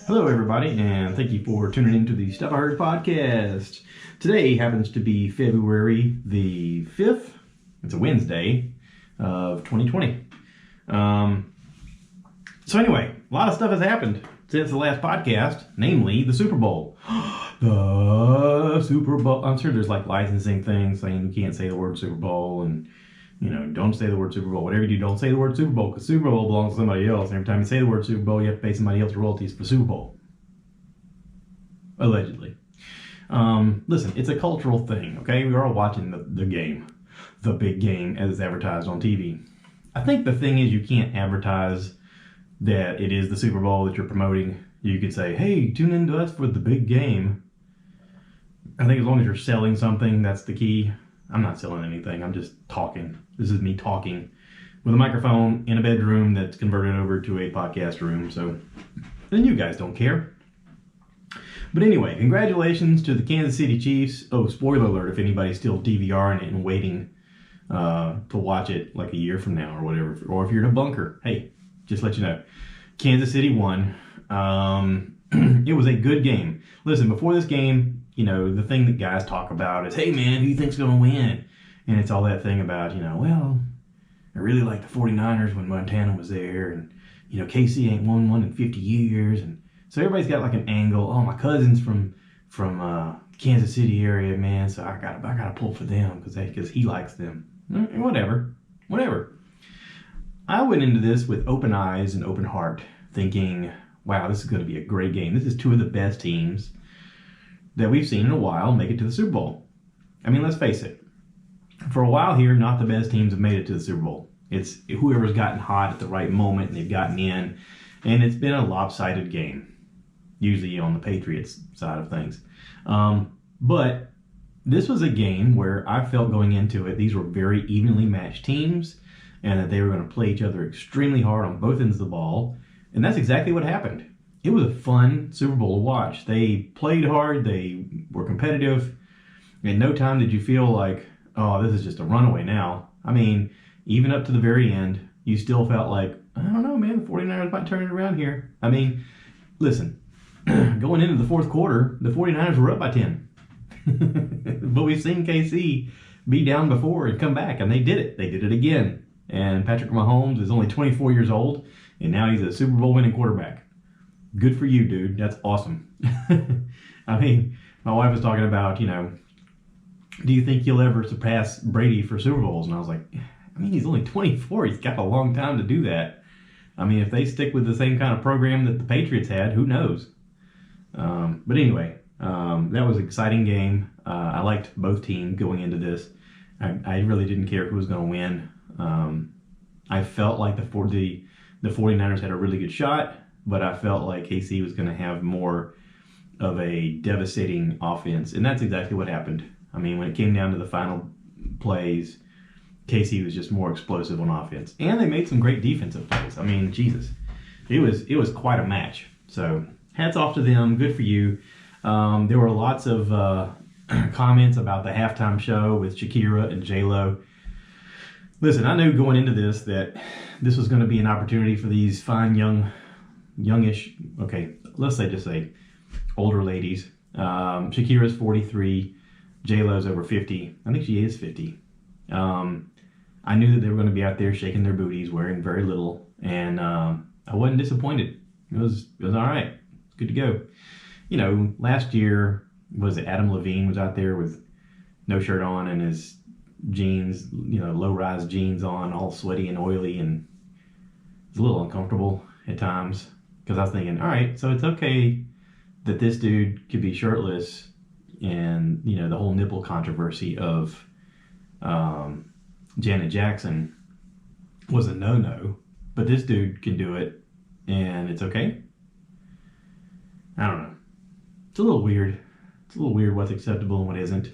Hello, everybody, and thank you for tuning into the Stuff I Heard podcast. Today happens to be February the 5th. It's a Wednesday of 2020. So anyway, a lot of stuff has happened since the last podcast, namely the Super Bowl. The Super Bowl. I'm sure there's like licensing things saying you can't say the word Super Bowl and, don't say the word Super Bowl. Whatever you do, don't say the word Super Bowl because Super Bowl belongs to somebody else. And every time you say the word Super Bowl, you have to pay somebody else royalties for Super Bowl. Allegedly. Listen, it's a cultural thing, okay? We are all watching the game, the big game as it's advertised on TV. I think the thing is you can't advertise that it is the Super Bowl that you're promoting. You could say, hey, tune in to us for the big game. I think as long as you're selling something, that's the key. I'm not selling anything. I'm just talking. This is me talking with a microphone in a bedroom that's converted over to a podcast room. So then you guys don't care. But anyway, congratulations to the Kansas City Chiefs. Oh, spoiler alert if anybody's still DVRing it and waiting to watch it like a year from now or whatever. Or if you're in a bunker, hey, just let you know. Kansas City won. It was a good game. Listen, before this game, the thing that guys talk about is, hey man, who do you think's going to win? And it's all that thing about, well, I really like the 49ers when Montana was there. And, KC ain't won one in 50 years. And so everybody's got like an angle. Oh, my cousin's from Kansas City area, man. So I gotta pull for them because he likes them. Whatever. I went into this with open eyes and open heart, thinking, wow, this is going to be a great game. This is two of the best teams that we've seen in a while make it to the Super Bowl. I mean, let's face it. For a while here, not the best teams have made it to the Super Bowl. It's whoever's gotten hot at the right moment and they've gotten in. And it's been a lopsided game, usually on the Patriots side of things. But this was a game where I felt going into it, these were very evenly matched teams and that they were going to play each other extremely hard on both ends of the ball. And that's exactly what happened. It was a fun Super Bowl to watch. They played hard. They were competitive. In no time did you feel like, oh, this is just a runaway now. I mean, even up to the very end, you still felt like, I don't know, man, the 49ers might turn it around here. I mean, listen, going into the fourth quarter, the 49ers were up by 10. But we've seen KC be down before and come back, and they did it. They did it again. And Patrick Mahomes is only 24 years old, and now he's a Super Bowl winning quarterback. Good for you, dude. That's awesome. I mean, my wife was talking about, do you think he'll ever surpass Brady for Super Bowls? And I was like, I mean, he's only 24. He's got a long time to do that. I mean, if they stick with the same kind of program that the Patriots had, who knows? But anyway, that was an exciting game. I liked both teams going into this. I really didn't care who was going to win. I felt like the 49ers had a really good shot, but I felt like KC was going to have more of a devastating offense. And that's exactly what happened. I mean, when it came down to the final plays, KC was just more explosive on offense. And they made some great defensive plays. I mean, Jesus. It was quite a match. So hats off to them. Good for you. There were lots of comments about the halftime show with Shakira and J-Lo. Listen, I knew going into this that this was going to be an opportunity for these fine youngish, okay, let's say older ladies. Shakira's 43, J-Lo's over 50. I think she is 50. I knew that they were going to be out there shaking their booties, wearing very little, and I wasn't disappointed. It was all right. It's good to go. Last year, Adam Levine was out there with no shirt on and his jeans, low-rise jeans on, all sweaty and oily, and it's a little uncomfortable at times because I was thinking, all right, so it's okay that this dude could be shirtless and, the whole nipple controversy of Janet Jackson was a no-no, but this dude can do it and it's okay. I don't know. It's a little weird. It's a little weird what's acceptable and what isn't.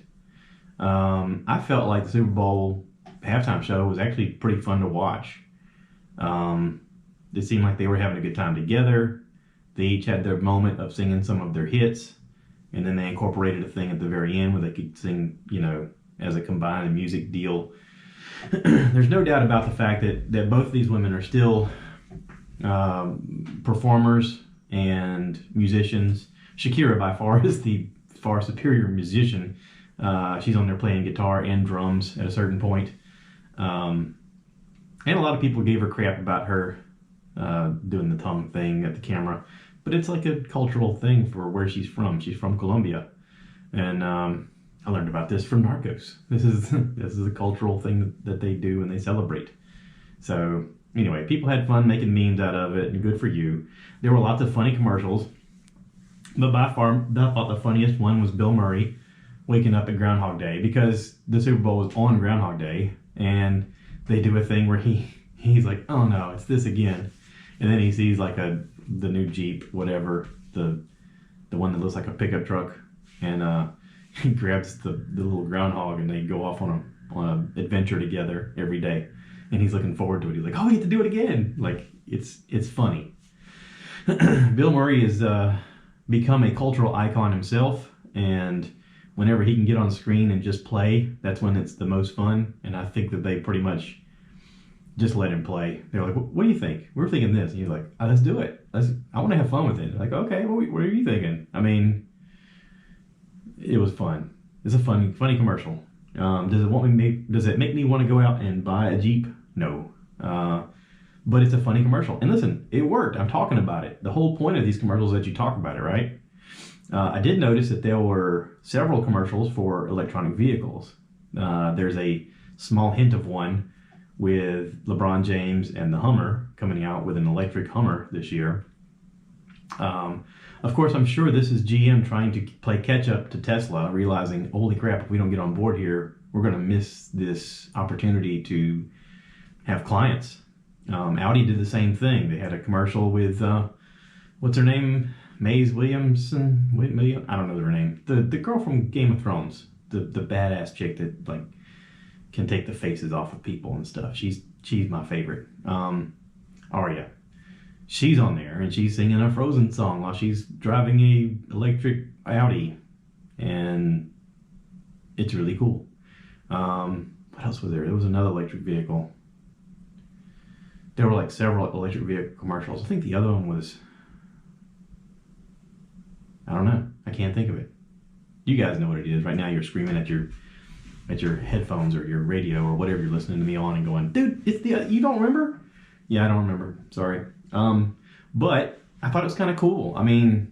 I felt like the Super Bowl halftime show was actually pretty fun to watch. It seemed like they were having a good time together. They each had their moment of singing some of their hits, and then they incorporated a thing at the very end where they could sing, as a combined music deal. There's no doubt about the fact that both of these women are still performers. and musicians. Shakira by far is the far superior musician. She's on there playing guitar and drums at a certain point. And a lot of people gave her crap about her doing the tongue thing at the camera. But it's like a cultural thing for where she's from. She's from Colombia. And I learned about this from Narcos. This is a cultural thing that they do and they celebrate. So anyway, people had fun making memes out of it, and good for you. There were lots of funny commercials. But by far, I thought the funniest one was Bill Murray waking up at Groundhog Day, because the Super Bowl was on Groundhog Day, and they do a thing where he's like, oh no, it's this again. And then he sees like the new Jeep, whatever, the one that looks like a pickup truck, and he grabs the little groundhog, and they go off on a adventure together every day. And he's looking forward to it. He's like, oh, we get to do it again. Like, it's funny. Bill Murray has become a cultural icon himself, and whenever he can get on screen and just play, that's when it's the most fun. And I think that they pretty much just let him play. They're like, what do you think? We're thinking this. And he's like, oh, let's do it. I want to have fun with it. Like, okay, what are you thinking? I mean, it was fun. It's a funny commercial. Does it make me want to go out and buy a Jeep? No. But it's a funny commercial. And listen, it worked. I'm talking about it. The whole point of these commercials is that you talk about it, right? I did notice that there were several commercials for electronic vehicles. There's a small hint of one with LeBron James and the Hummer coming out with an electric Hummer this year. Of course, I'm sure this is GM trying to play catch up to Tesla, realizing, holy crap, if we don't get on board here, we're going to miss this opportunity to have clients. Audi did the same thing. They had a commercial with, what's her name? Maze Williamson? I don't know her name. The girl from Game of Thrones. The badass chick that like can take the faces off of people and stuff. She's my favorite. Arya. She's on there and she's singing a Frozen song while she's driving a electric Audi, and it's really cool. What else was there? There was another electric vehicle. There were like several electric vehicle commercials. I think the other one was, I don't know. I can't think of it. You guys know what it is. Right now you're screaming at your headphones or your radio or whatever you're listening to me on and going, dude, it's you don't remember? Yeah, I don't remember. Sorry. But I thought it was kind of cool. I mean,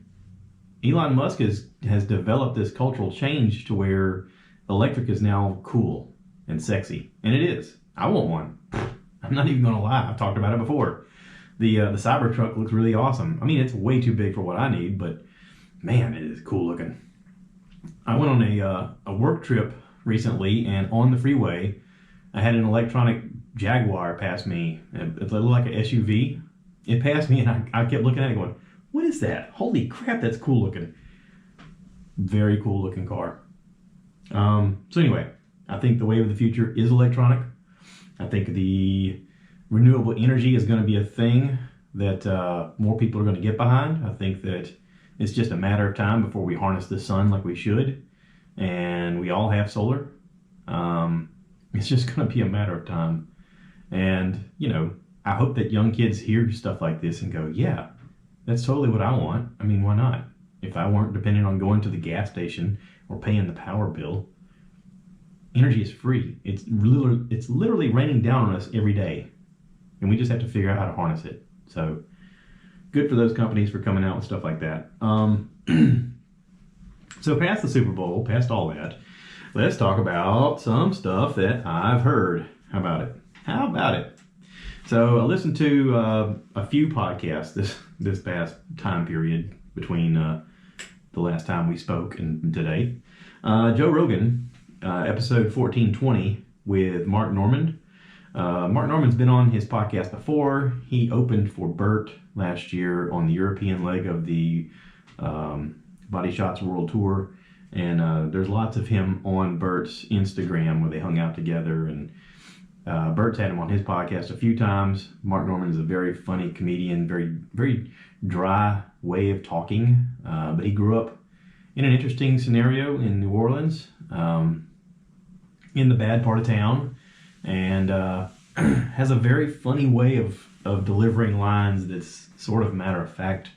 Elon Musk has developed this cultural change to where electric is now cool and sexy. And it is. I want one. I'm not even going to lie. I've talked about it before. The Cybertruck looks really awesome. I mean, it's way too big for what I need, but man, it is cool looking. I went on a work trip recently, and on the freeway, I had an electronic Jaguar pass me. It looked like an SUV. It passed me, and I kept looking at it going, what is that? Holy crap, that's cool looking. Very cool looking car. So anyway, I think the wave of the future is electronic. I think the renewable energy is going to be a thing that more people are going to get behind. I think that it's just a matter of time before we harness the sun like we should, and we all have solar. It's just going to be a matter of time. And, you know, I hope that young kids hear stuff like this and go, yeah, that's totally what I want. I mean, why not? If I weren't dependent on going to the gas station or paying the power bill, energy is free. It's literally raining down on us every day, and we just have to figure out how to harness it. So good for those companies for coming out with stuff like that. So past the Super Bowl, past all that, let's talk about some stuff that I've heard. How about it? So I listened to a few podcasts this past time period between the last time we spoke and today. Joe Rogan, episode 1420 with Mark Normand. Mark Normand's been on his podcast before. He opened for Bert last year on the European leg of the Body Shots World Tour. And there's lots of him on Bert's Instagram where they hung out together. And Bert's had him on his podcast a few times. Mark Normand is a very funny comedian, very, very dry way of talking. But he grew up in an interesting scenario in New Orleans, in the bad part of town, and has a very funny way of delivering lines that's sort of matter of fact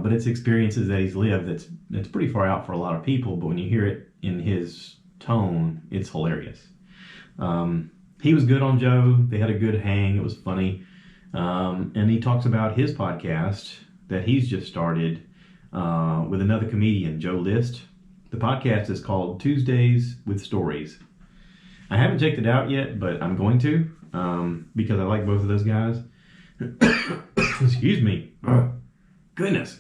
but it's experiences that he's lived that's pretty far out for a lot of people, but when you hear it in his tone, it's hilarious. He was good on Joe. They had a good hang. It was funny. And he talks about his podcast that he's just started with another comedian, Joe List. The podcast is called Tuesdays with Stories. I haven't checked it out yet, but I'm going to because I like both of those guys. Excuse me. Oh, goodness.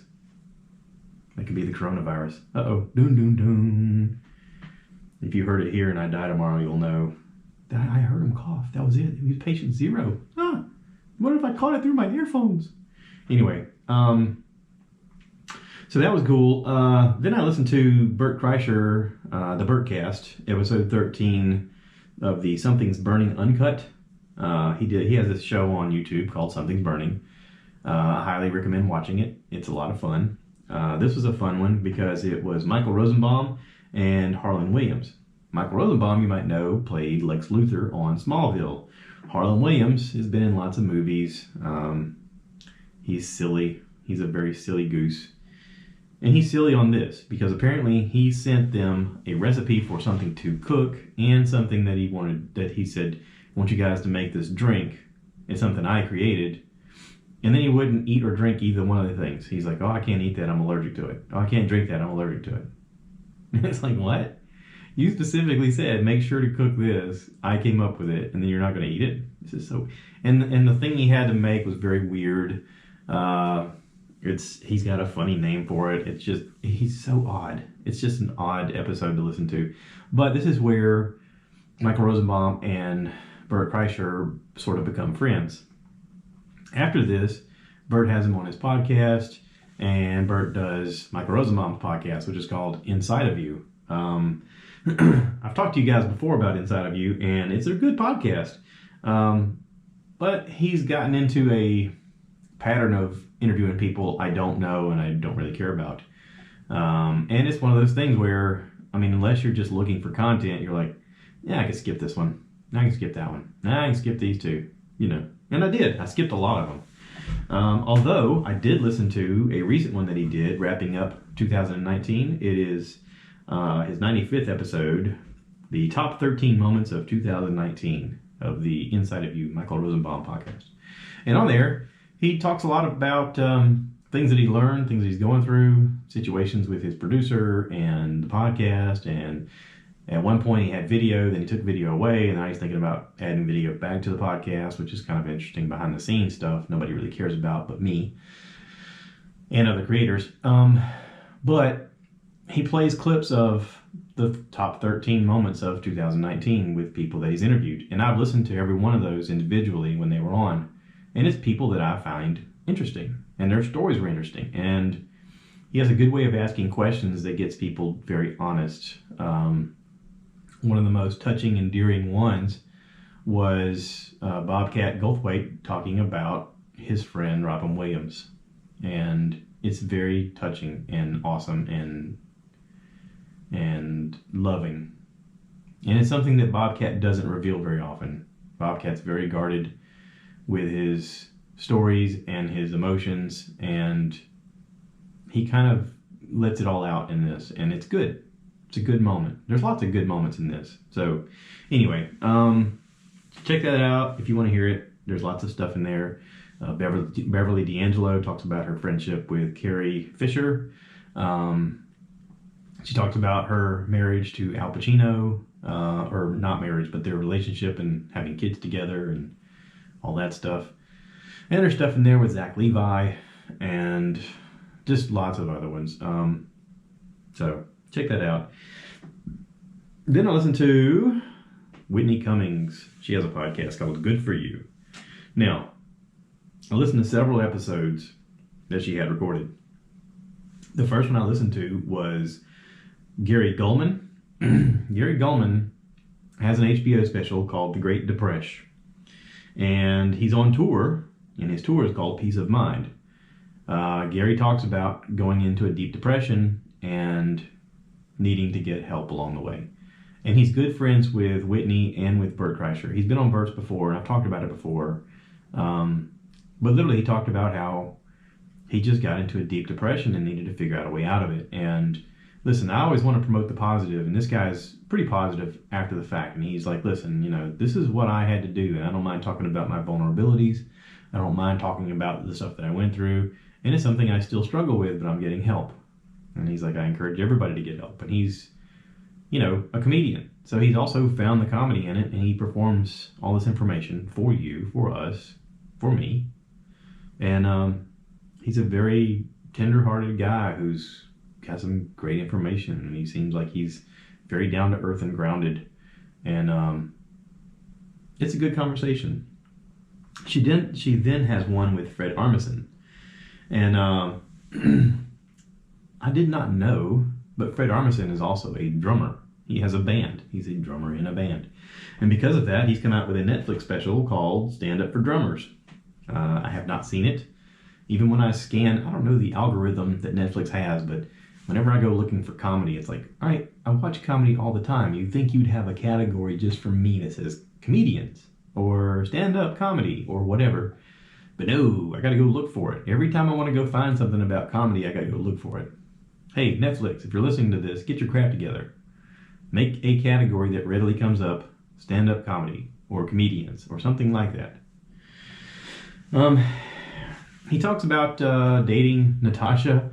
That could be the coronavirus. Uh-oh. Doon, doon, doon. If you heard it here and I die tomorrow, you'll know that I heard him cough. That was it. He was patient 0. What if I caught it through my earphones? Anyway, so that was cool. Then I listened to Bert Kreischer, the Bertcast, episode 13 of the Something's Burning Uncut. He has this show on YouTube called Something's Burning. I highly recommend watching it. It's a lot of fun. This was a fun one because it was Michael Rosenbaum and Harlan Williams. Michael Rosenbaum, you might know, played Lex Luthor on Smallville. Harlan Williams has been in lots of movies. He's silly. He's a very silly goose. And he's silly on this because apparently he sent them a recipe for something to cook and something that he said, I want you guys to make this drink. It's something I created. And then he wouldn't eat or drink either one of the things. He's like, oh, I can't eat that. I'm allergic to it. Oh, I can't drink that. I'm allergic to it. And it's like, what? You specifically said, make sure to cook this. I came up with it, and then you're not going to eat it. This is so. And the thing he had to make was very weird. He's got a funny name for it. It's just he's so odd. It's just an odd episode to listen to. But this is where Michael Rosenbaum and Bert Kreischer sort of become friends. After this, Bert has him on his podcast, and Bert does Michael Rosenbaum's podcast, which is called Inside of You. I've talked to you guys before about Inside of You, and it's a good podcast. But he's gotten into a pattern of interviewing people I don't know and I don't really care about. And it's one of those things where, I mean, unless you're just looking for content, you're like, yeah, I can skip this one. I can skip that one. I can skip these two, you know. And I did. I skipped a lot of them. Although I did listen to a recent one that he did, wrapping up 2019. It is his 95th episode, the top 13 moments of 2019 of the Inside of You Michael Rosenbaum podcast. And on there, he talks a lot about things that he learned, things that he's going through, situations with his producer and the podcast. And at one point he had video, then he took video away, and now he's thinking about adding video back to the podcast, which is kind of interesting behind the scenes stuff nobody really cares about but me and other creators. But he plays clips of the top 13 moments of 2019 with people that he's interviewed. And I've listened to every one of those individually when they were on. And it's people that I find interesting. And their stories were interesting. And he has a good way of asking questions that gets people very honest. One of the most touching, endearing ones was Bobcat Goldthwait talking about his friend Robin Williams. And it's very touching and awesome and loving. And it's something that Bobcat doesn't reveal very often. Bobcat's very guarded with his stories and his emotions, and he kind of lets it all out in this, and it's good. It's a good moment. There's lots of good moments in this. So anyway, check that out if you want to hear it. There's lots of stuff in there. Beverly D'Angelo talks about her friendship with Carrie Fisher. She talks about her marriage to Al Pacino, or not marriage, but their relationship and having kids together and all that stuff. And there's stuff in there with Zach Levi and just lots of other ones. So check that out. Then I listened to Whitney Cummings. She has a podcast called Good For You. Now, I listened to several episodes that she had recorded. The first one I listened to was Gary Gulman. Gary Gulman has an HBO special called The Great Depression. And he's on tour, and his tour is called Peace of Mind. Gary talks about going into a deep depression and needing to get help along the way. And he's good friends with Whitney and with Bert Kreischer. He's been on Bert's before, and I've talked about it before. But literally he talked about how he just got into a deep depression and needed to figure out a way out of it. And listen, I always want to promote the positive, and this guy's pretty positive after the fact. And he's like, listen, this is what I had to do, and I don't mind talking about my vulnerabilities. I don't mind talking about the stuff that I went through, and it's something I still struggle with, but I'm getting help. And he's like, I encourage everybody to get help. And he's, a comedian. So he's also found the comedy in it, and he performs all this information for you, for us, for me. And he's a very tender-hearted guy who's got some great information, and he seems like he's very down to earth and grounded. And it's a good conversation. She then has one with Fred Armisen, and I did not know, but Fred Armisen is also a drummer. He has a band. He's a drummer in a band, and because of that, he's come out with a Netflix special called "Stand Up for Drummers." I have not seen it. Even when I scan, I don't know the algorithm that Netflix has, but whenever I go looking for comedy, it's like, all right, I watch comedy all the time. You'd think you'd have a category just for me that says comedians or stand-up comedy or whatever. But no, I got to go look for it. Every time I want to go find something about comedy, I got to go look for it. Hey, Netflix, if you're listening to this, get your crap together. Make a category that readily comes up, stand-up comedy or comedians or something like that. He talks about dating Natasha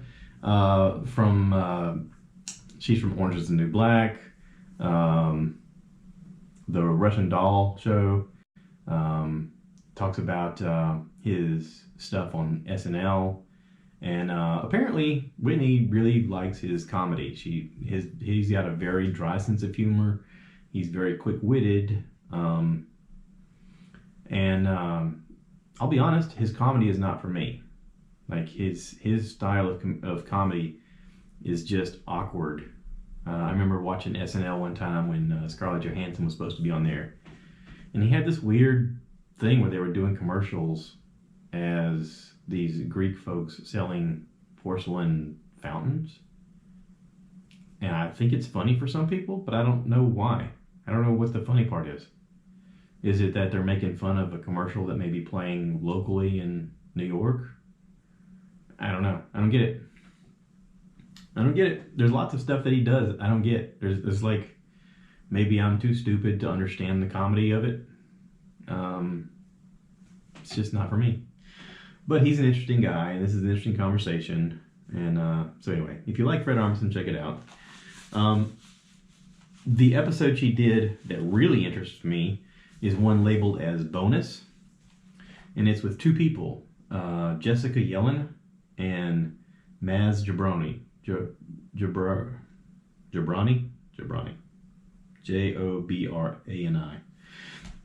she's from Orange is the New Black, the Russian Doll show. Talks about his stuff on SNL, and apparently Whitney really likes his comedy. He's got a very dry sense of humor. He's very quick-witted, and I'll be honest, his comedy is not for me. Like his style of comedy is just awkward. I remember watching SNL one time when Scarlett Johansson was supposed to be on there, and he had this weird thing where they were doing commercials as these Greek folks selling porcelain fountains. And I think it's funny for some people, but I don't know why. I don't know what the funny part is. Is it that they're making fun of a commercial that may be playing locally in New York? I don't know. I don't get it. There's lots of stuff that he does I don't get. There's like, maybe I'm too stupid to understand the comedy of it. It's just not for me. But he's an interesting guy, and this is an interesting conversation. And so anyway, if you like Fred Armisen, check it out. The episode she did that really interests me is one labeled as bonus, and it's with two people, Jessica Yellin and Maz Jobrani. Jobrani? Jobrani.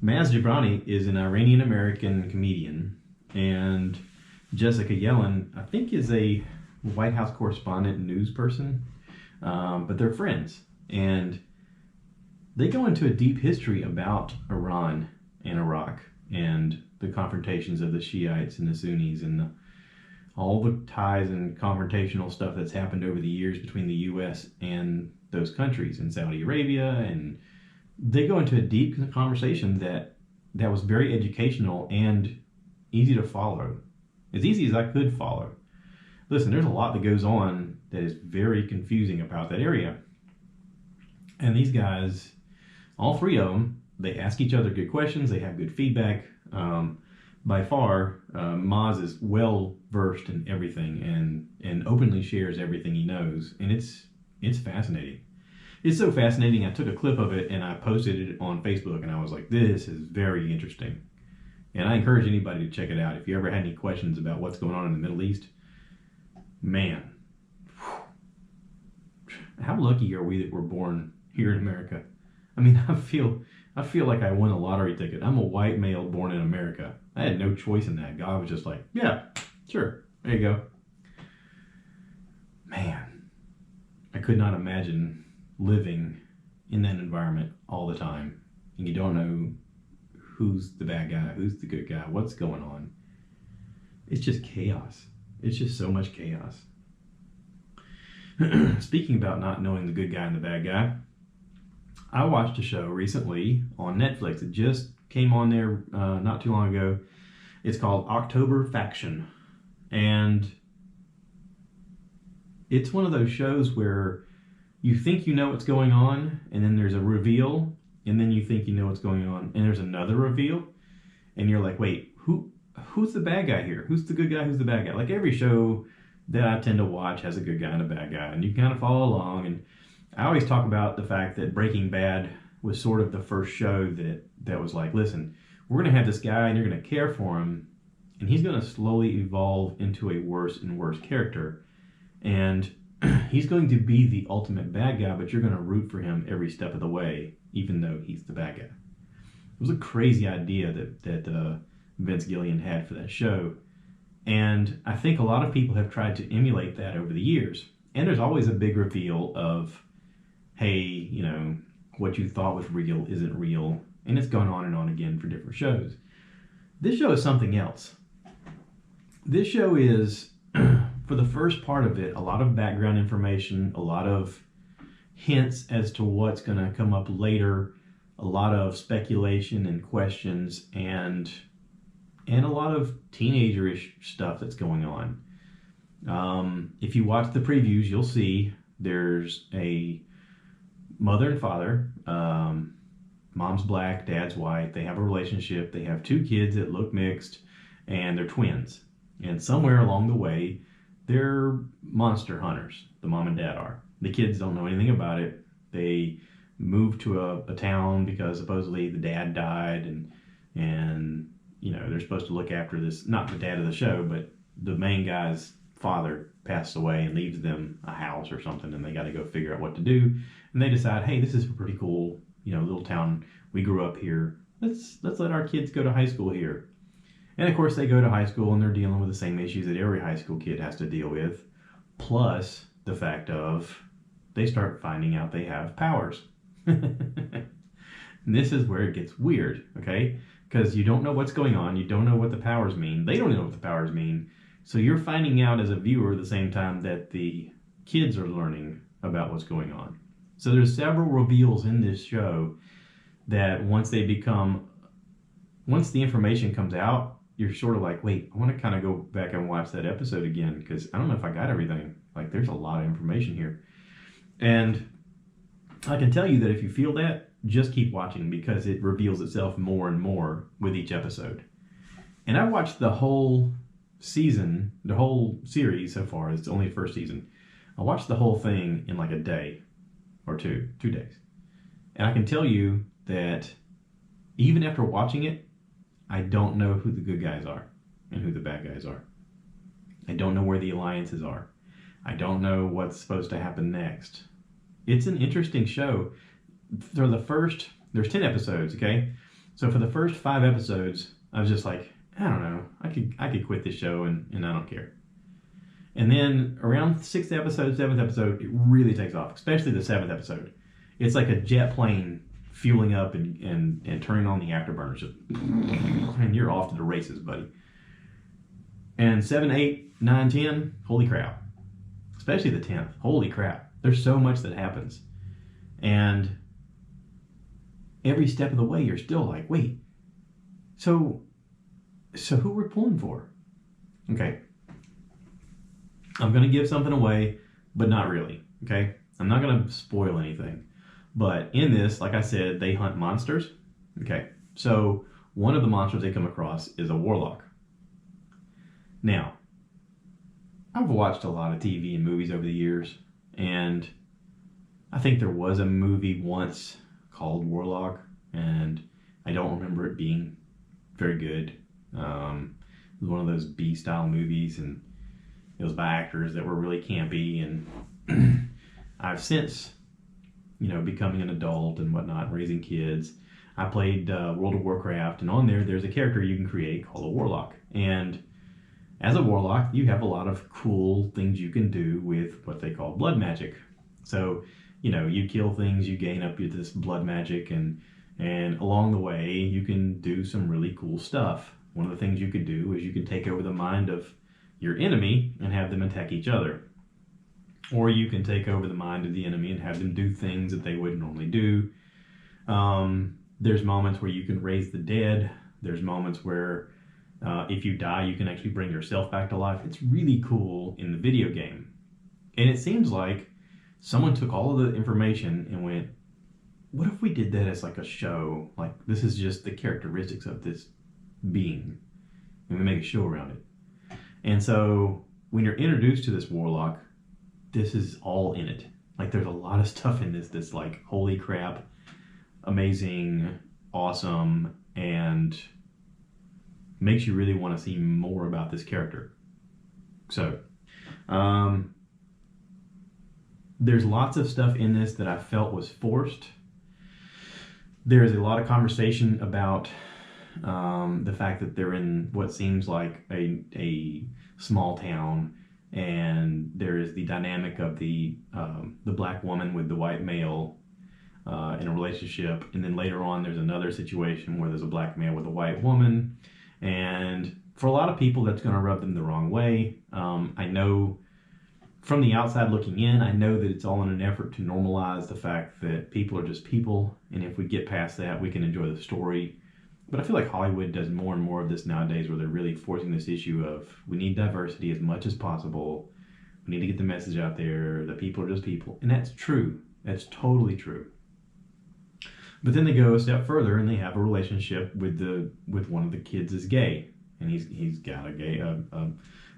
Maz Jobrani is an Iranian-American comedian, and Jessica Yellin, I think, is a White House correspondent news person, but they're friends, and they go into a deep history about Iran and Iraq and the confrontations of the Shiites and the Sunnis and all the ties and confrontational stuff that's happened over the years between the U.S. and those countries in Saudi Arabia. And they go into a deep conversation that was very educational and easy to follow. As easy as I could follow. Listen, there's a lot that goes on that is very confusing about that area. And these guys, all three of them, they ask each other good questions. They have good feedback. By far, Maz is well versed in everything and openly shares everything he knows. And it's fascinating. It's so fascinating, I took a clip of it and I posted it on Facebook, and I was like, this is very interesting. And I encourage anybody to check it out. If you ever had any questions about what's going on in the Middle East, man, how lucky are we that we're born here in America? I mean, I feel like I won a lottery ticket. I'm a white male born in America. I had no choice in that. God was just like, yeah, sure, there you go. Man, I could not imagine living in that environment all the time. And you don't know who's the bad guy, who's the good guy, what's going on. It's just chaos. It's just so much chaos. Speaking about not knowing the good guy and the bad guy, I watched a show recently on Netflix. It just came on there not too long ago. It's called October Faction. And It's one of those shows where you think you know what's going on, and then there's a reveal, and then you think you know what's going on, and there's another reveal, and you're like, wait, who's the bad guy here? Who's the good guy? Who's the bad guy? Like every show that I tend to watch has a good guy and a bad guy, and you kind of follow along. And I always talk about the fact that Breaking Bad was sort of the first show that was like, listen, we're going to have this guy, and you're going to care for him, and he's going to slowly evolve into a worse and worse character. And he's going to be the ultimate bad guy, but you're going to root for him every step of the way, even though he's the bad guy. It was a crazy idea that Vince Gilligan had for that show. And I think a lot of people have tried to emulate that over the years. And there's always a big reveal of, hey, you know, what you thought was real isn't real. And it's gone on and on again for different shows. This show is something else. This show is, for the first part of it, a lot of background information, a lot of hints as to what's going to come up later, a lot of speculation and questions, and a lot of teenager-ish stuff that's going on. If you watch the previews, you'll see there's a mother and father. Mom's black, dad's white. They have a relationship. They have 2 kids that look mixed, and they're twins. And somewhere along the way, they're monster hunters. The mom and dad are. The kids don't know anything about it. They moved to a town because supposedly the dad died, and you know, they're supposed to look after this, not the dad of the show, but the main guy's father passed away and leaves them a house or something, and they got to go figure out what to do. And they decide, hey, this is a pretty cool, you know, little town. We grew up here. Let's let our kids go to high school here. And of course, they go to high school and they're dealing with the same issues that every high school kid has to deal with, plus the fact of they start finding out they have powers. And this is where it gets weird, okay? Because you don't know what's going on. You don't know what the powers mean. They don't know what the powers mean. So you're finding out as a viewer at the same time that the kids are learning about what's going on. So there's several reveals in this show that once the information comes out, you're sort of like, wait, I want to kind of go back and watch that episode again because I don't know if I got everything. Like, there's a lot of information here. And I can tell you that if you feel that, just keep watching because it reveals itself more and more with each episode. And I watched the whole season, the whole series so far. It's only the first season. I watched the whole thing in like a day or 2 days. And I can tell you that even after watching it, I don't know who the good guys are and who the bad guys are. I don't know where the alliances are. I don't know what's supposed to happen next. It's an interesting show. For the first, there's 10 episodes, okay? So for the first 5 episodes, I was just like, I don't know. I could quit this show and I don't care. And then around 6th episode, 7th episode, it really takes off, especially the 7th episode. It's like a jet plane fueling up and turning on the afterburners. Just, and you're off to the races, buddy. And 7, 8, 9, 10, holy crap. Especially the 10th. Holy crap. There's so much that happens. And every step of the way, you're still like, wait, so who we're pulling for? Okay. I'm going to give something away, but not really, okay? I'm not going to spoil anything. But in this, like I said, they hunt monsters. Okay, so one of the monsters they come across is a warlock. Now, I've watched a lot of TV and movies over the years, and I think there was a movie once called Warlock, and I don't remember it being very good. It was one of those B-style movies, and it was by actors that were really campy, and I've since, you know, becoming an adult and whatnot, raising kids, I played World of Warcraft, and on there's a character you can create called a Warlock. And as a Warlock, you have a lot of cool things you can do with what they call blood magic. So, you know, you kill things, you gain up this blood magic, and along the way, you can do some really cool stuff. One of the things you could do is you can take over the mind of your enemy and have them attack each other. Or you can take over the mind of the enemy and have them do things that they wouldn't normally do. There's moments where you can raise the dead. There's moments where if you die, you can actually bring yourself back to life. It's really cool in the video game. And it seems like someone took all of the information and went, what if we did that as like a show? Like, this is just the characteristics of this being, and we make a show around it. And so when you're introduced to this warlock, this is all in it. Like, there's a lot of stuff in this that's like, holy crap, amazing, awesome, and makes you really want to see more about this character. So, there's lots of stuff in this that I felt was forced. There is a lot of conversation about the fact that they're in what seems like a small town, and there is the dynamic of the black woman with the white male in a relationship, and then later on there's another situation where there's a black male with a white woman, and for a lot of people that's going to rub them the wrong way. I know from the outside looking in, I know that it's all in an effort to normalize the fact that people are just people, and if we get past that, we can enjoy the story. But I feel like Hollywood does more and more of this nowadays, where they're really forcing this issue of, we need diversity as much as possible. We need to get the message out there that people are just people. And that's true. That's totally true. But then they go a step further and they have a relationship with one of the kids is gay. And he's got a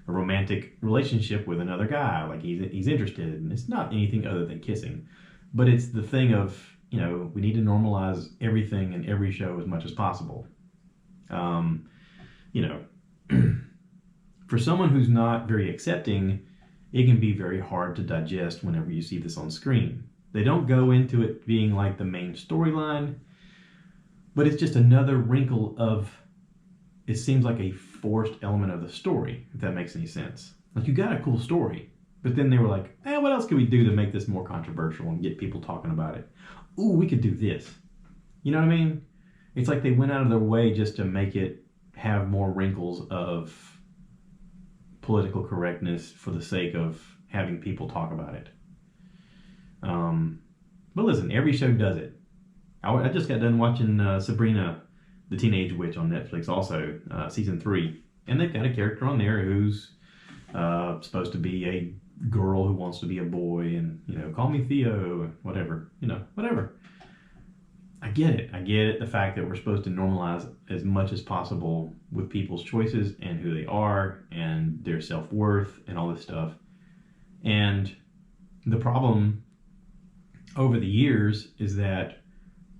romantic relationship with another guy. Like, he's interested. And it's not anything other than kissing. But it's the thing of, you know, we need to normalize everything in every show as much as possible. You know, for someone who's not very accepting, it can be very hard to digest whenever you see this on screen. They don't go into it being like the main storyline, but it's just another wrinkle of, it seems like a forced element of the story, if that makes any sense. Like, you got a cool story, but then they were like, what else can we do to make this more controversial and get people talking about it? Ooh, we could do this. You know what I mean? It's like they went out of their way just to make it have more wrinkles of political correctness for the sake of having people talk about it. But listen, every show does it. I just got done watching Sabrina, the Teenage Witch on Netflix also, season 3. And they've got a character on there who's supposed to be a girl who wants to be a boy, and, you know, call me Theo, whatever, you know, whatever. I get it, the fact that we're supposed to normalize as much as possible with people's choices and who they are and their self-worth and all this stuff. And the problem over the years is that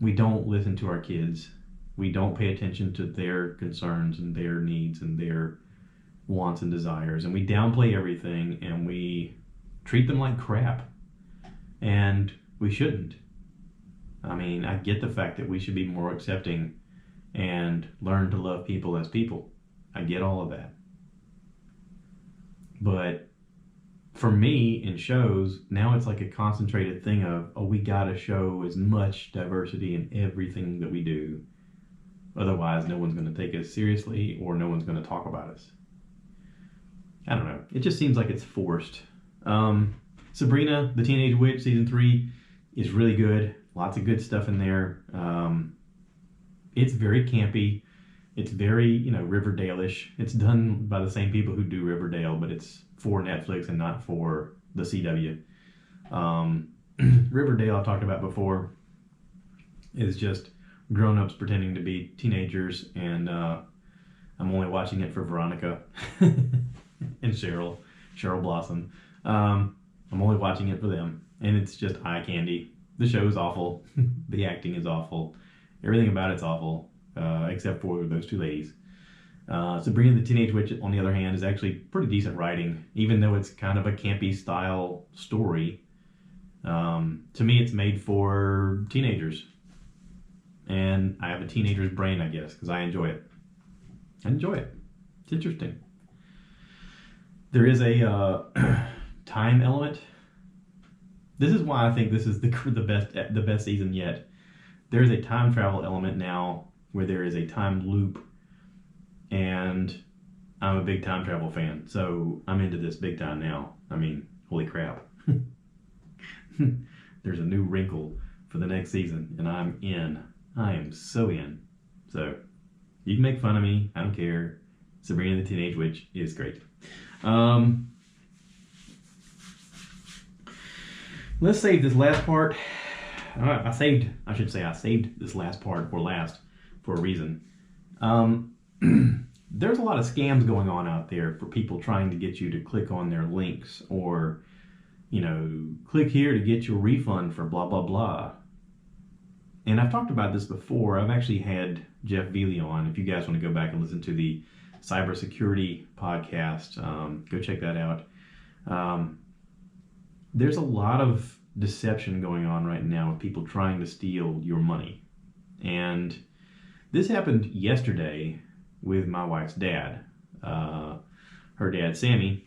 we don't listen to our kids. We don't pay attention to their concerns and their needs and their wants and desires, and we downplay everything, and we treat them like crap, and we shouldn't. I mean, I get the fact that we should be more accepting and learn to love people as people. I get all of that. But for me, in shows, now it's like a concentrated thing of, we gotta show as much diversity in everything that we do. Otherwise, no one's gonna take us seriously, or no one's gonna talk about us. I don't know. It just seems like it's forced. Sabrina, the Teenage Witch, season 3 is really good. Lots of good stuff in there. It's very campy. It's very, you know, Riverdale-ish. It's done by the same people who do Riverdale, but it's for Netflix and not for the CW. Riverdale, I've talked about before, is just grown-ups pretending to be teenagers, and I'm only watching it for Veronica and Cheryl Blossom. I'm only watching it for them, and it's just eye candy. The show is awful. The acting is awful. Everything about it's awful, except for those two ladies. Sabrina the Teenage Witch, on the other hand, is actually pretty decent writing, even though it's kind of a campy style story. To me, it's made for teenagers. And I have a teenager's brain, I guess, because I enjoy it. It's interesting. There is a time element. This is why I think this is the best season yet. There's a time travel element now where there is a time loop, and I'm a big time travel fan, so I'm into this big time now. I mean, holy crap. There's a new wrinkle for the next season, and I'm in. I am so in. So, you can make fun of me. I don't care. Sabrina the Teenage Witch is great. Let's save this last part. I saved this last part for last for a reason. There's a lot of scams going on out there for people trying to get you to click on their links or, click here to get your refund for blah, blah, blah. And I've talked about this before. I've actually had Jeff Veely on. If you guys want to go back and listen to the cybersecurity podcast, go check that out. There's a lot of deception going on right now with people trying to steal your money. And this happened yesterday with my wife's dad. Her dad, Sammy,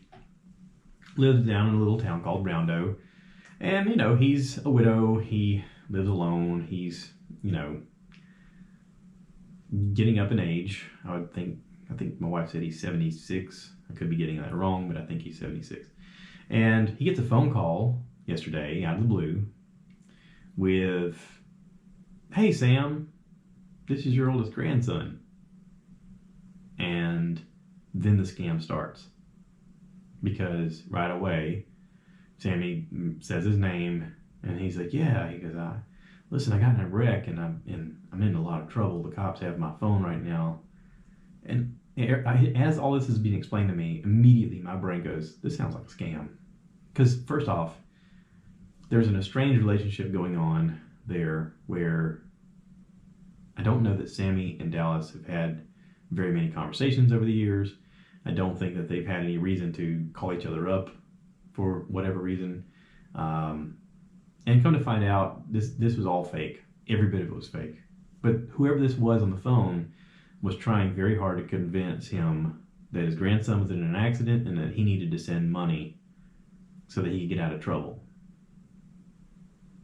lives down in a little town called Roundo. And, he's a widow. He lives alone. He's, getting up in age. I think my wife said he's 76. I could be getting that wrong, but I think he's 76. And he gets a phone call yesterday out of the blue with, "Hey, Sam, this is your oldest grandson." And then the scam starts. Because right away, Sammy says his name, and he's like, "Yeah," he goes, "Listen, I got in a wreck, and I'm in a lot of trouble. The cops have my phone right now." And as all this is being explained to me, immediately my brain goes, "This sounds like a scam." Because first off, there's an estranged relationship going on there where I don't know that Sammy and Dallas have had very many conversations over the years. I don't think that they've had any reason to call each other up for whatever reason. And come to find out, this was all fake. Every bit of it was fake. But whoever this was on the phone was trying very hard to convince him that his grandson was in an accident and that he needed to send money so that he could get out of trouble.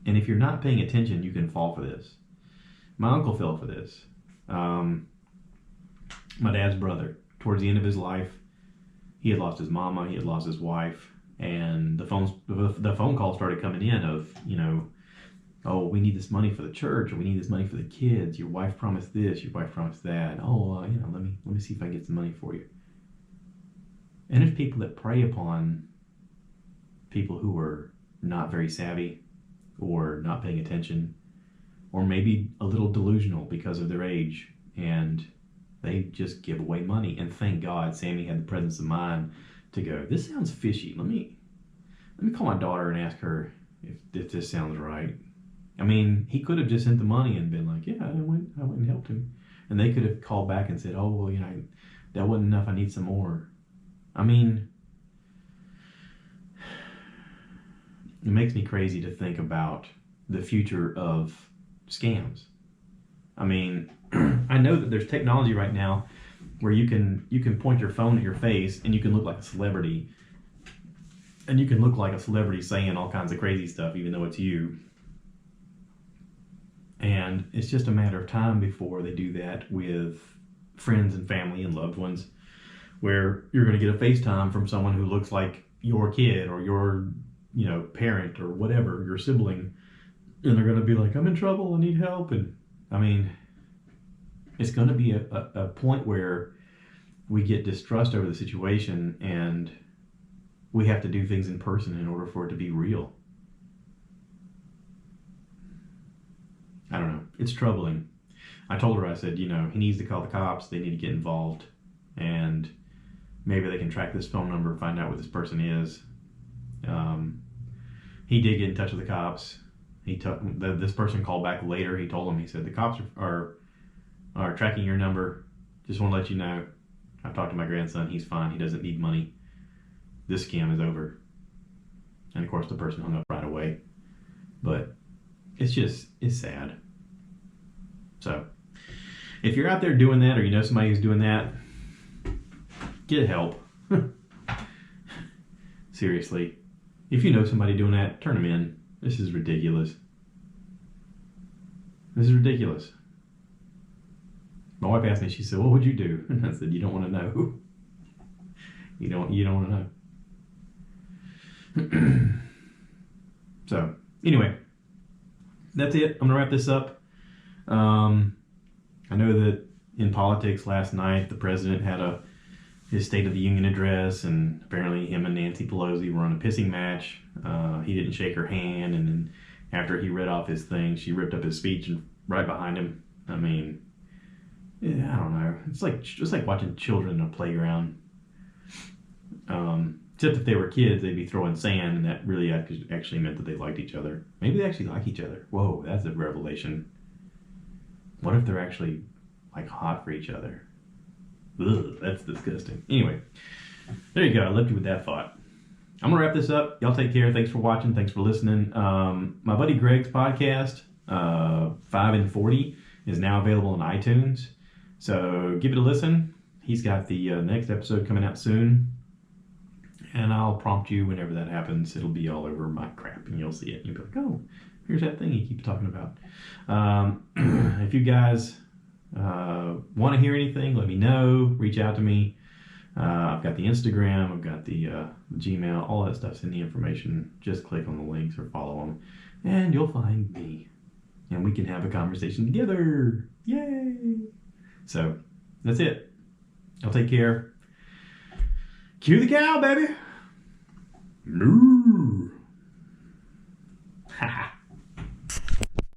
And if you're not paying attention, you can fall for this. My uncle fell for this. My dad's brother, towards the end of his life, he had lost his mama, he had lost his wife, and the phone call started coming in of, "Oh, we need this money for the church, or we need this money for the kids. Your wife promised this, your wife promised that. Oh, let me see if I can get some money for you." And there's people that prey upon people who are not very savvy, or not paying attention, or maybe a little delusional because of their age, and they just give away money. And thank God Sammy had the presence of mind to go, "This sounds fishy. Let me call my daughter and ask her if this sounds right." I mean, he could have just sent the money and been like, "Yeah, I went and helped him." And they could have called back and said, "Oh, well, that wasn't enough. I need some more." I mean, it makes me crazy to think about the future of scams. I mean, I know that there's technology right now where you can point your phone at your face and you can look like a celebrity. And you can look like a celebrity saying all kinds of crazy stuff, even though it's you. And it's just a matter of time before they do that with friends and family and loved ones, where you're going to get a FaceTime from someone who looks like your kid or your parent or whatever, your sibling, and they're going to be like, "I'm in trouble, I need help." And I mean, it's going to be a point where we get distrust over the situation, and we have to do things in person in order for it to be real. I don't know. It's troubling. I told her, I said, he needs to call the cops. They need to get involved, and maybe they can track this phone number, find out what this person is. He did get in touch with the cops. This person called back later. He told them, he said, "The cops are tracking your number. Just want to let you know, I've talked to my grandson. He's fine. He doesn't need money. This scam is over." And of course, the person hung up right away. But it's sad. So if you're out there doing that, or you know somebody who's doing that, get help. Seriously. If you know somebody doing that, turn them in. This is ridiculous. This is ridiculous. My wife asked me, she said, "What would you do?" And I said, "You don't want to know." You don't want to know. So, anyway, that's it. I'm going to wrap this up. I know that in politics last night, the president had a his State of the Union address, and apparently him and Nancy Pelosi were on a pissing match. He didn't shake her hand, and then after he read off his thing, she ripped up his speech and right behind him. I mean, yeah, I don't know. It's like just like watching children in a playground. Except if they were kids, they'd be throwing sand, and that really actually meant that they liked each other. Maybe they actually like each other. Whoa, that's a revelation. What if they're actually like hot for each other? Ugh, that's disgusting. Anyway, there you go. I left you with that thought. I'm gonna wrap this up. Y'all take care. Thanks for watching. Thanks for listening. My buddy Greg's podcast, 5 and 40, is now available on iTunes. So give it a listen. He's got the next episode coming out soon. And I'll prompt you whenever that happens. It'll be all over my crap, and you'll see it. You'll be like, oh, here's that thing he keeps talking about. If you guys want to hear anything, let me know. Reach out to me. I've got the Instagram. I've got the Gmail. All that stuff's in the information. Just click on the links or follow them, and you'll find me. And we can have a conversation together. Yay! So, that's it. Y'all take care. Cue the cow, baby. Moo.